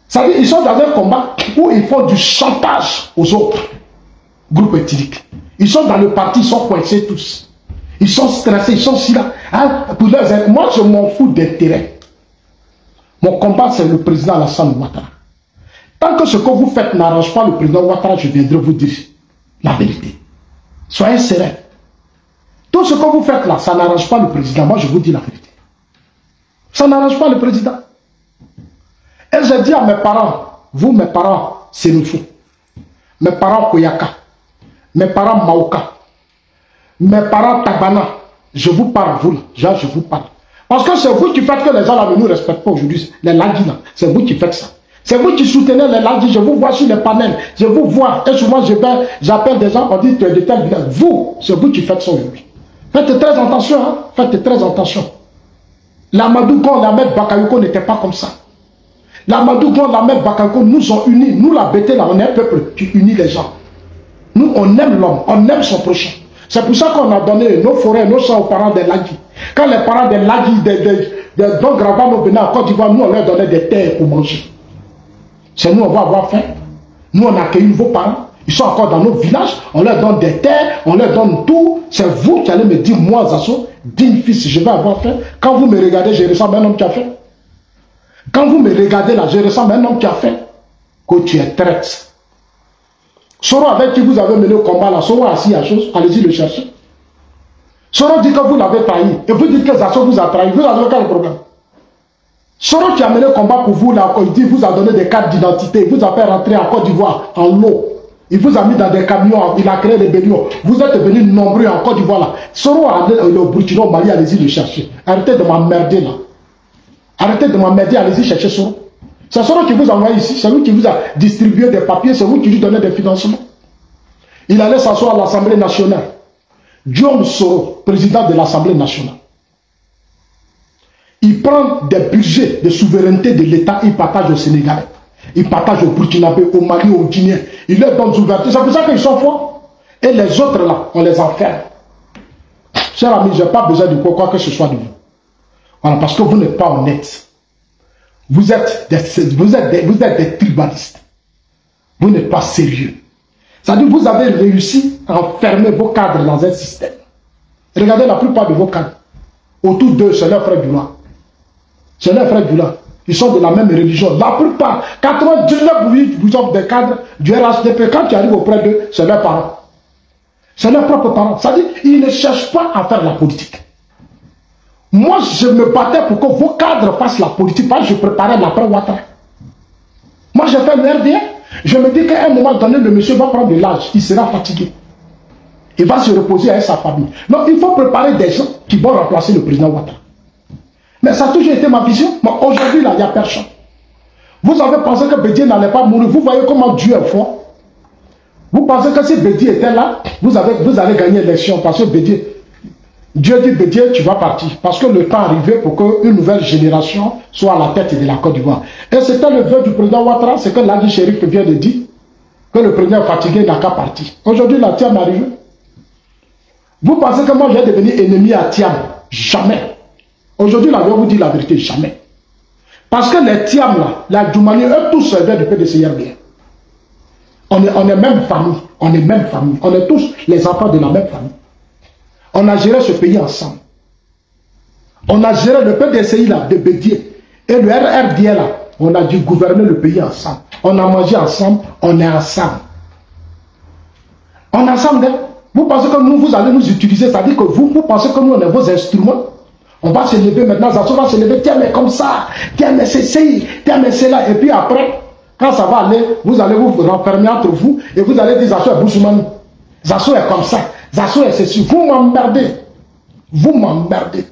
C'est-à-dire, ils sont dans un combat où ils font du chantage aux autres groupes ethniques. Ils sont dans le parti, ils sont coincés tous. Ils sont stressés, ils sont si là. Hein, moi, je m'en fous d'intérêt. Mon combat, c'est le président Alassane Ouattara. Tant que ce que vous faites n'arrange pas le président Ouattara, je viendrai vous dire la vérité. Soyez serein. Tout ce que vous faites là, ça n'arrange pas le président. Moi, je vous dis la vérité. Ça n'arrange pas le président. Et j'ai dit à mes parents, vous, mes parents, c'est le fou. Mes parents Koyaka, mes parents Maoka, mes parents Tabana, je vous parle, vous là, je vous parle. Parce que c'est vous qui faites que les gens là ne nous respectent pas aujourd'hui. Les Ladis là, c'est vous qui faites ça. C'est vous qui soutenez les Ladis. Je vous vois sur les panels. Je vous vois. Et souvent, j'appelle des gens, on dit tu es de tel village. Vous, c'est vous qui faites ça aujourd'hui. Faites très attention. Hein? Faites très attention. L'Amadou Gon, l'Ahmed Bakayoko n'était pas comme ça. L'Amadou Gon, l'Ahmed Bakayoko nous ont unis. Nous, la BT là, on est un peuple qui unit les gens. Nous, on aime l'homme. On aime son prochain. C'est pour ça qu'on a donné nos forêts, nos champs aux parents des Ladis. Quand les parents des Ladis, des Don Gravano venaient en Côte d'Ivoire, nous on leur donnait des terres pour manger. C'est nous, on va avoir faim. Nous, on accueille vos parents. Ils sont encore dans nos villages. On leur donne des terres, on leur donne tout. C'est vous qui allez me dire, moi, Zasso, digne fils, je vais avoir faim. Quand vous me regardez, je ressemble à un homme qui a faim. Quand vous me regardez là, je ressemble à un homme qui a faim. Que tu es traite. Soro avec qui vous avez mené au combat là, Soro assis à chose, allez-y le chercher. Soro dit que vous l'avez trahi. Et vous dites que Zasso vous a trahi. Vous avez quel problème? Soro qui a mené le combat pour vous là, il dit, vous a donné des cartes d'identité, il vous a fait rentrer en Côte d'Ivoire en l'eau. Il vous a mis dans des camions, il a créé des baignons. Vous êtes venus nombreux en Côte d'Ivoire là. Soro a allé au Burkina, au Mali, allez-y le chercher. Arrêtez de m'emmerder là. Arrêtez de m'emmerder, allez-y chercher Soro. C'est Soro qui vous a envoyé ici, c'est lui qui vous a distribué des papiers, c'est vous qui lui donnez des financements. Il allait s'asseoir à l'Assemblée nationale. Guillaume Soro, président de l'Assemblée nationale. Il prend des budgets de souveraineté de l'État, il partage au Sénégalais. Ils partagent au Burkinabé, au Mali, au Guinée. Ils leur donnent ouverture. C'est pour ça qu'ils sont forts. Et les autres là, on les enferme. Chers amis, je n'ai pas besoin de quoi que ce soit de vous. Voilà, parce que vous n'êtes pas honnêtes. Vous êtes des tribalistes. Vous n'êtes pas sérieux. C'est-à-dire que vous avez réussi à enfermer vos cadres dans un système. Regardez la plupart de vos cadres. Autour d'eux, c'est leur frère Dula. C'est leur frère Dula. Ils sont de la même religion. La plupart, 99% des cadres du RHDP, quand tu arrives auprès d'eux, c'est leurs parents. C'est leurs propres parents. C'est-à-dire qu'ils ne cherchent pas à faire la politique. Moi, je me battais pour que vos cadres fassent la politique, parce que je préparais l'après Ouattara. Moi, j'ai fait le RDA. Je me dis qu'à un moment donné, le monsieur va prendre de l'âge, il sera fatigué. Il va se reposer avec sa famille. Donc, il faut préparer des gens qui vont remplacer le président Ouattara. Mais ça a toujours été ma vision. Mais aujourd'hui, là, il n'y a personne. Vous avez pensé que Bédié n'allait pas mourir. Vous voyez comment Dieu est fort. Vous pensez que si Bédié était là, vous allez gagner l'élection. Parce que Bédié, Dieu dit Bédié, tu vas partir. Parce que le temps est arrivé pour qu'une nouvelle génération soit à la tête de la Côte d'Ivoire. Et c'était le vœu du président Ouattara, c'est que Ladi Chérif vient de dire que le président fatigué n'a qu'à partir. Aujourd'hui, la Tiam est arrivée. Vous pensez que moi, je vais devenir ennemi à Tiam? Jamais. Aujourd'hui, là, je vais vous dire la vérité, jamais. Parce que les Tiam, là, la Djoumani, eux tous servaient du PDCRD. On est même famille. On est même famille. On est tous les enfants de la même famille. On a géré ce pays ensemble. On a géré le PDCI, là, de Bédié. Et le RRDA, là, on a dû gouverner le pays ensemble. On a mangé ensemble. On est ensemble. On est ensemble, hein? Vous pensez que nous, vous allez nous utiliser, c'est-à-dire que vous pensez que nous, on est vos instruments. On va se lever maintenant, Zasso va se lever, tiens, mais comme ça, tiens, mais c'est ci, tiens, mais c'est là. Et puis après, quand ça va aller, vous allez vous renfermer entre vous et vous allez dire Zasso est Bouchoumane. Zasso est comme ça, Zasso est ceci. Vous m'emmerdez. Vous m'emmerdez.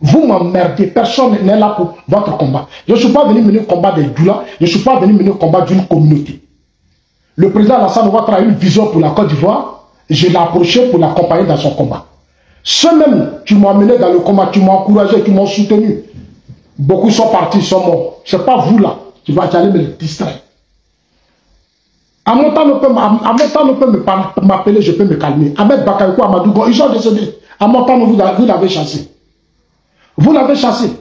Vous m'emmerdez. Personne n'est là pour votre combat. Je ne suis pas venu mener le combat des Doula, je ne suis pas venu mener le combat d'une communauté. Le président Alassane Ouattara a une vision pour la Côte d'Ivoire. Je l'ai approché pour l'accompagner dans son combat. Ceux même qui m'ont amené dans le combat, qui m'ont encouragé, qui m'ont soutenu, beaucoup sont partis, sont morts. Ce n'est pas vous là qui allez me distraire. À mon temps, on peut m'appeler, je peux me calmer. Ahmed Bakayoko, Amadou Gon, ils sont décédés. À mon temps, vous l'avez chassé. Vous l'avez chassé.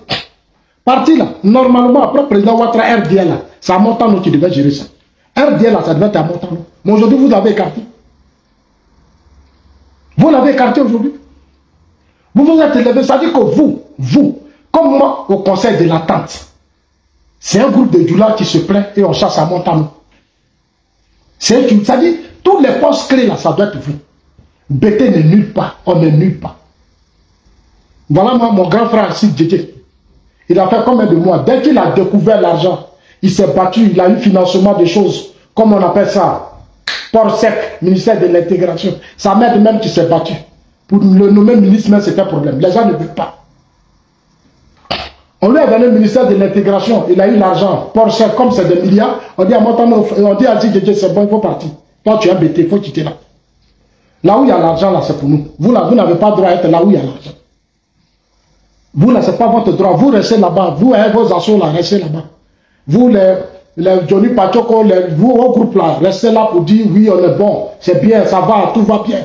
Parti là, normalement, après le président Ouattara, RDL là, c'est à mon temps qui devait gérer ça. RDL là, ça devait être à mon temps. Mais aujourd'hui, vous l'avez écarté. Vous l'avez écarté aujourd'hui. Vous vous êtes élevé, ça dit que vous, comme moi, au conseil de l'attente, c'est un groupe de Djoula qui se plaint et on chasse à Montano. C'est ça dit, tous les postes clés là, ça doit être vous. BT n'est nulle part, on n'est nulle part. Voilà moi, mon grand frère Sid Djedje. Il a fait combien de mois? Dès qu'il a découvert l'argent, il s'est battu, il a eu financement des choses, comme on appelle ça, port sec, ministère de l'intégration. Sa mère même qui s'est battue. Pour le nommer ministre, mais c'était un problème. Les gens ne veulent pas. On lui a donné le ministère de l'intégration. Il a eu l'argent. Pour ça, comme c'est des milliards, on dit à Montano, on dit à Djedje, c'est bon, il faut partir. Toi, tu es embêté, il faut quitter là. Là où il y a l'argent, là, c'est pour nous. Vous, là, vous n'avez pas droit à être là où il y a l'argent. Vous, là, ce n'est pas votre droit. Vous restez là-bas. Vous, avec vos assos, là, restez là-bas. Vous, les Johnny Pachoko, vous, au groupe, là, restez là pour dire, oui, on est bon, c'est bien, ça va, tout va bien.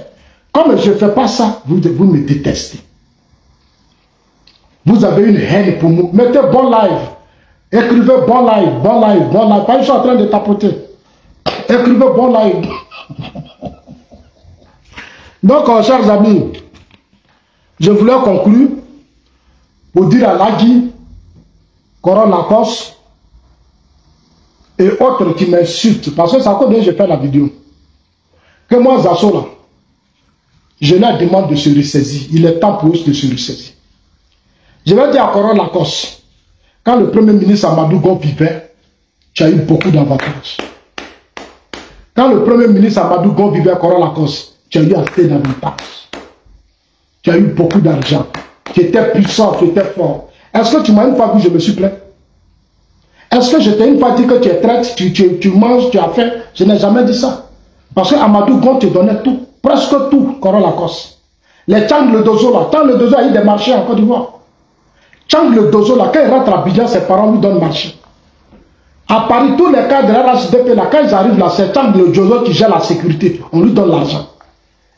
Comme je ne fais pas ça, vous me détestez. Vous avez une haine pour nous. Mettez bon live. Écrivez bon live, bon live, bon live. Pas je suis en train de tapoter. Écrivez bon live. Donc, chers amis, je voulais conclure pour dire à Lagui, Coron Lacoste et autres qui m'insultent, parce que c'est à cause de j'ai fait la vidéo, que moi, Zasso, là, je leur demande de se ressaisir. Il est temps pour eux de se ressaisir. Je vais dire à Coron Lacoste, quand le premier ministre Amadou Gon vivait, tu as eu beaucoup d'avantages. Quand le premier ministre Amadou Gon vivait à Coron Lacoste, tu as eu assez d'avantages. Tu as eu beaucoup d'argent. Tu étais puissant, tu étais fort. Est-ce que tu m'as une fois vu, je me suis plaint? Est-ce que je t'ai une fois dit que tu es traite, tu manges, tu as faim? Je n'ai jamais dit ça. Parce que Amadou Gon te donnait tout. Presque tout, Coron Lacoste. Les Tchang le Dozo là, Tchang le Dozo a eu des marchés en Côte d'Ivoire. Tchang le Dozo là, quand il rentre à Abidjan, ses parents lui donnent marché. À Paris, tous les cadres RHDP, là, quand ils arrivent là, c'est Tchang Jozo qui gère la sécurité. On lui donne l'argent.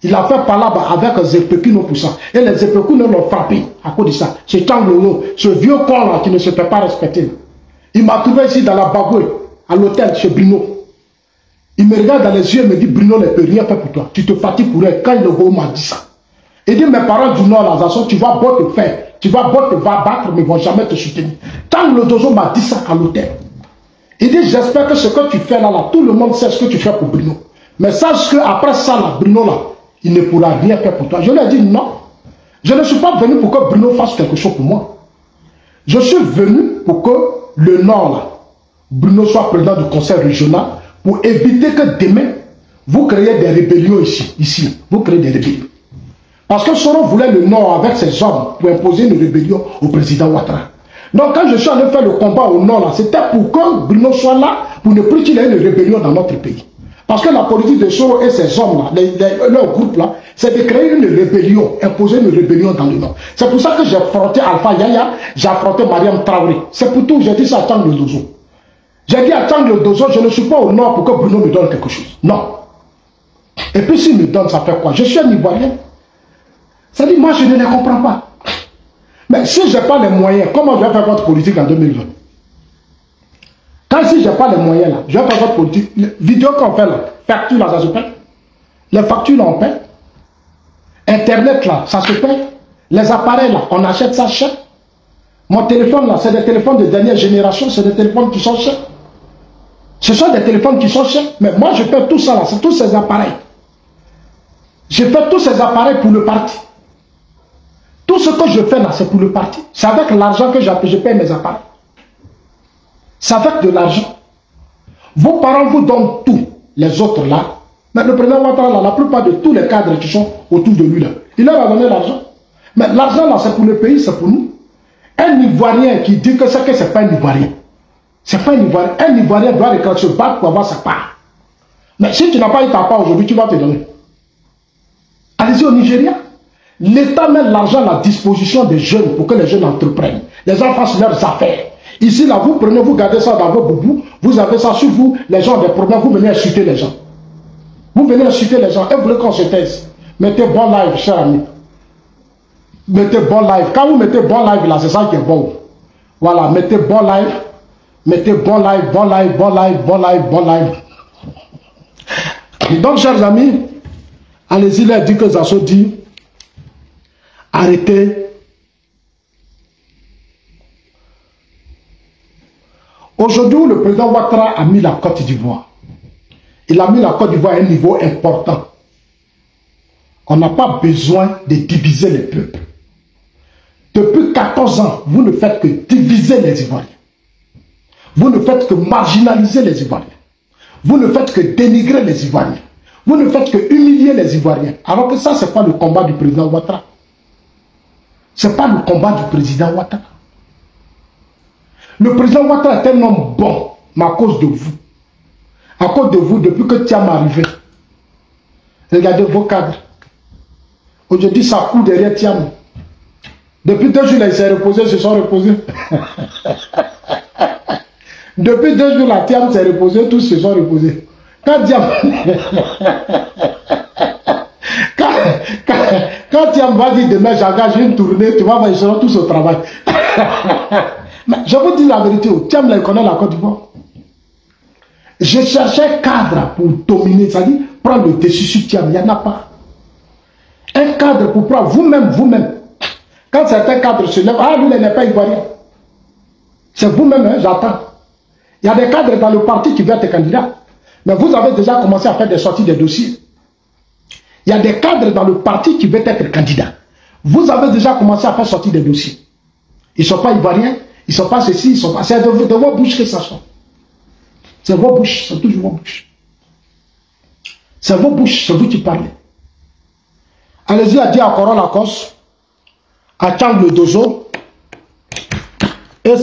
Il a fait par là-bas avec Zepekuno pour ça. Et les Zepekuno l'ont frappé à cause de ça. C'est Tchang Lolo, ce vieux con là qui ne se fait pas respecter. Il m'a trouvé ici dans la Bagoué, à l'hôtel chez Bruno. Il me regarde dans les yeux et me dit, Bruno ne peut rien faire pour toi. Tu te fatigues pour elle. Quand le gros m'a dit ça. Il dit, mes parents du Nord, là, tu vas beau te faire. Tu vas beau te battre, mais ils ne vont jamais te soutenir. Tant le Dozo m'a dit ça à l'hôtel. Il dit, j'espère que ce que tu fais là, tout le monde sait ce que tu fais pour Bruno. Mais sache qu'après ça, là, Bruno, là, il ne pourra rien faire pour toi. Je lui ai dit, non. Je ne suis pas venu pour que Bruno fasse quelque chose pour moi. Je suis venu pour que le Nord, là, Bruno soit président du conseil régional, pour éviter que demain, vous créez des rébellions ici. Vous créez des rébellions. Parce que Soro voulait le Nord avec ses hommes pour imposer une rébellion au président Ouattara. Donc quand je suis allé faire le combat au Nord, c'était pour que Bruno soit là, pour ne plus qu'il y ait une rébellion dans notre pays. Parce que la politique de Soro et ses hommes, là, leur groupe là, c'est de créer une rébellion, imposer une rébellion dans le Nord. C'est pour ça que j'ai affronté Alpha Yaya, j'ai affronté Mariam Traoré. C'est pour tout, j'ai dit ça à Tchang Dozo. J'ai dit à Tchang Dozo, je ne suis pas au Nord pour que Bruno me donne quelque chose. Non. Et puis s'il me donne, ça fait quoi? Je suis un Ivoirien. Ça dit, moi je ne les comprends pas. Mais si je n'ai pas les moyens, comment je vais faire votre politique en 2020? Quand si je n'ai pas les moyens là, je vais faire votre politique. Les vidéos qu'on fait là, factures là, ça se paye. Les factures là, on paye. Internet là, ça se paye. Les appareils là, on achète ça cher. Mon téléphone là, c'est des téléphones de dernière génération, c'est des téléphones qui sont chers. Ce sont des téléphones qui sont chers. Mais moi je fais tout ça là, c'est tous ces appareils. Je fais tous ces appareils pour le parti. Tout ce que je fais là, c'est pour le parti. C'est avec l'argent que je paye mes appareils. C'est avec de l'argent. Vos parents vous donnent tout. Les autres là. Mais le président Ouattara là, la plupart de tous les cadres qui sont autour de lui là, il leur a donné l'argent. Mais l'argent là, c'est pour le pays, c'est pour nous. Un Ivoirien qui dit que c'est pas un Ivoirien. C'est pas un Ivoirien. Un Ivoirien doit se battre pour avoir sa part. Mais si tu n'as pas eu ta part aujourd'hui, tu vas te donner. Allez-y au Nigeria. L'État met l'argent à la disposition des jeunes pour que les jeunes entreprennent. Les gens fassent leurs affaires. Ici, là, vous prenez, vous gardez ça dans vos boubous, vous avez ça sur vous, les gens ont des problèmes, vous venez insulter les gens. Vous venez insulter les gens et vous voulez qu'on se taise. Mettez bon live, cher ami. Mettez bon live. Quand vous mettez bon live, là, c'est ça qui est bon. Voilà, mettez bon live. Mettez bon live, bon live, bon live, bon live, bon live. Et donc, chers amis, allez-y, là, dit que Zasso dit, arrêtez. Aujourd'hui, le président Ouattara a mis la Côte d'Ivoire. Il a mis la Côte d'Ivoire à un niveau important. On n'a pas besoin de diviser les peuples. Depuis 14 ans, vous ne faites que diviser les Ivoiriens. Vous ne faites que marginaliser les Ivoiriens. Vous ne faites que dénigrer les Ivoiriens. Vous ne faites que humilier les Ivoiriens. Alors que ça, ce n'est pas le combat du président Ouattara. Ce n'est pas le combat du président Ouattara. Le président Ouattara est un homme bon, mais à cause de vous. À cause de vous, depuis que Thiam est arrivé. Regardez vos cadres. Aujourd'hui, ça court derrière Thiam. Depuis 2 jours, là, il s'est reposé, ils se sont reposés. Depuis 2 jours, là, Thiam s'est reposé, tous se sont reposés. Quand Thiam... quand Thiam va dire demain, j'engage une tournée, tu vas voir, ils seront tous au travail. Mais je vous dis la vérité, Thiam, là, il connaît la Côte d'Ivoire. Je cherchais un cadre pour dominer, c'est-à-dire prendre le dessus sur Thiam, il n'y en a pas. Un cadre pour prendre vous-même. Quand certains cadres se lèvent, ah, lui, il n'est pas ivoirien. C'est vous-même, hein, j'attends. Il y a des cadres dans le parti qui veulent être candidats. Mais vous avez déjà commencé à faire des sorties de dossiers. Il y a des cadres dans le parti qui veulent être candidats. Vous avez déjà commencé à faire sortir des dossiers. Ils ne sont pas ivoiriens, ils ne sont pas ceci, ils sont pas... C'est de vos bouches que ça sort. C'est vos bouches, c'est toujours vos bouches. C'est vos bouches, c'est vous qui parlez. Allez-y à dire à Coron Lacoste, à Tchang le Dozo, et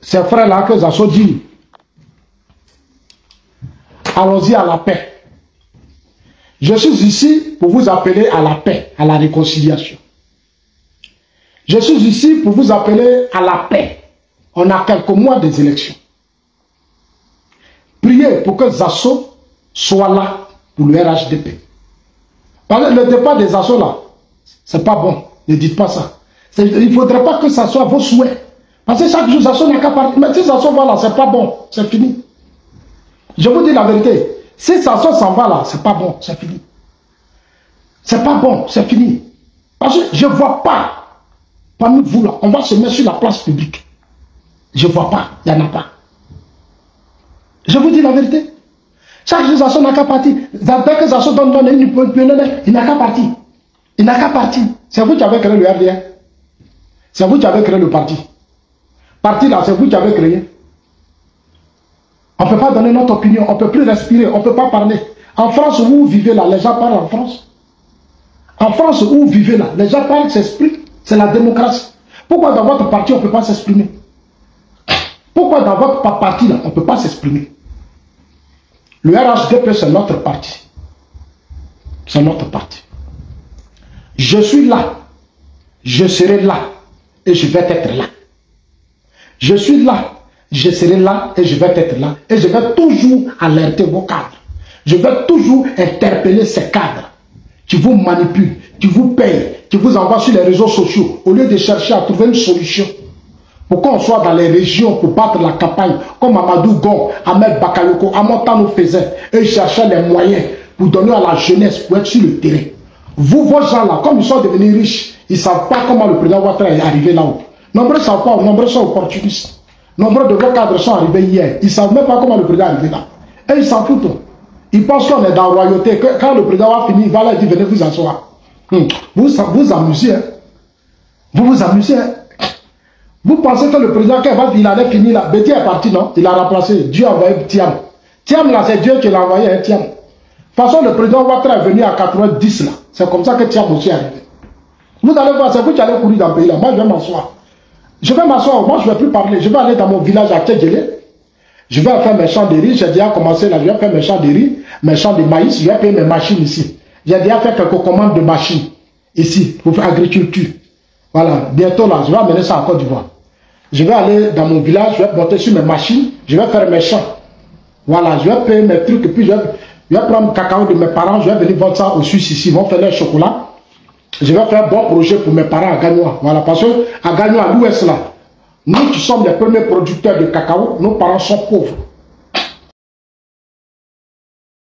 ces frères-là que Zasso dit, allons-y à la paix. Je suis ici pour vous appeler à la paix, à la réconciliation. Je suis ici pour vous appeler à la paix. On a quelques mois des élections. priez pour que Zasso soit là pour le RHDP. Parce que le départ des Zasso là, c'est pas bon. Ne dites pas ça. Il ne faudrait pas que ça soit vos souhaits. Parce que chaque jour, Zasso n'a qu'à partir. Mais si Zasso va là, c'est pas bon. C'est fini. Je vous dis la vérité. Si Zasso s'en va là, c'est pas bon. C'est fini. C'est pas bon. C'est fini. Parce que je ne vois pas. Parmi vous là, on va se mettre sur la place publique. Je ne vois pas. Il n'y en a pas. Je vous dis la vérité. Chaque jour, Zasso n'a qu'à partir. Dès que Zasso donne une il n'a qu'à partir. Il n'a qu'à partir. C'est vous qui avez créé le RDR. C'est vous qui avez créé le parti. Parti là, c'est vous qui avez créé. On ne peut pas donner notre opinion. On ne peut plus respirer. On ne peut pas parler. En France où vous vivez là, les gens parlent en France. En France où vous vivez là, les gens parlent, s'expriment. C'est la démocratie. Pourquoi dans votre parti, on ne peut pas s'exprimer? Pourquoi dans votre parti là, on ne peut pas s'exprimer? Le RHDP, c'est notre parti. C'est notre parti. Je suis là. Je serai là. Et je vais être là. Je suis là. Je serai là. Et je vais être là. Et je vais toujours alerter vos cadres. Je vais toujours interpeller ces cadres qui vous manipulent, qui vous payent, qui vous envoient sur les réseaux sociaux, au lieu de chercher à trouver une solution. Pour qu'on soit dans les régions pour battre la campagne, comme Amadou Gon, Ahmed Bakayoko, Amotano faisait, et ils cherchaient les moyens pour donner à la jeunesse, pour être sur le terrain. Vous, vos gens là, comme ils sont devenus riches, ils ne savent pas comment le président Ouattara est arrivé là-haut. Nombreux ne savent pas, nombreux sont opportunistes. Nombreux de vos cadres sont arrivés hier. Ils ne savent même pas comment le président est arrivé là. Et ils s'en foutent. Ils pensent qu'on est dans la royauté. Que quand le président va finir, il va leur dire, venez vous asseoir. Vous vous amusez. Hein? Vous vous amusez. Hein? Vous pensez que le président, quand il allait finir là, Béti est parti, non? Il a remplacé. Dieu a envoyé Thiam. Thiam là, c'est Dieu qui l'a envoyé, hein, Thiam. De toute façon, le président Ouattara est venu à 90 là. C'est comme ça que Thiam aussi est arrivé. Vous allez voir, c'est vous qui allez courir dans le pays là. Moi, je vais m'asseoir. Je vais m'asseoir. Moi, je ne vais plus parler. Je vais aller dans mon village à Tchedjele. Je vais faire mes champs de riz. J'ai déjà commencé là. Je vais faire mes champs de riz, mes champs de maïs. Je vais payer mes machines ici. J'ai déjà fait quelques commandes de machines ici pour faire agriculture. Voilà. Bientôt là, je vais amener ça en Côte d'Ivoire. Je vais aller dans mon village. Je vais monter sur mes machines. Je vais faire mes champs. Voilà. Je vais payer mes trucs. Et puis, je vais prendre le cacao de mes parents. Je vais venir vendre ça aux Suisses ici. Ils vont faire leur chocolat. Je vais faire un bon projet pour mes parents à Gagnoa. Voilà, parce qu'à Gagnoa, à l'ouest là, nous qui sommes les premiers producteurs de cacao, nos parents sont pauvres.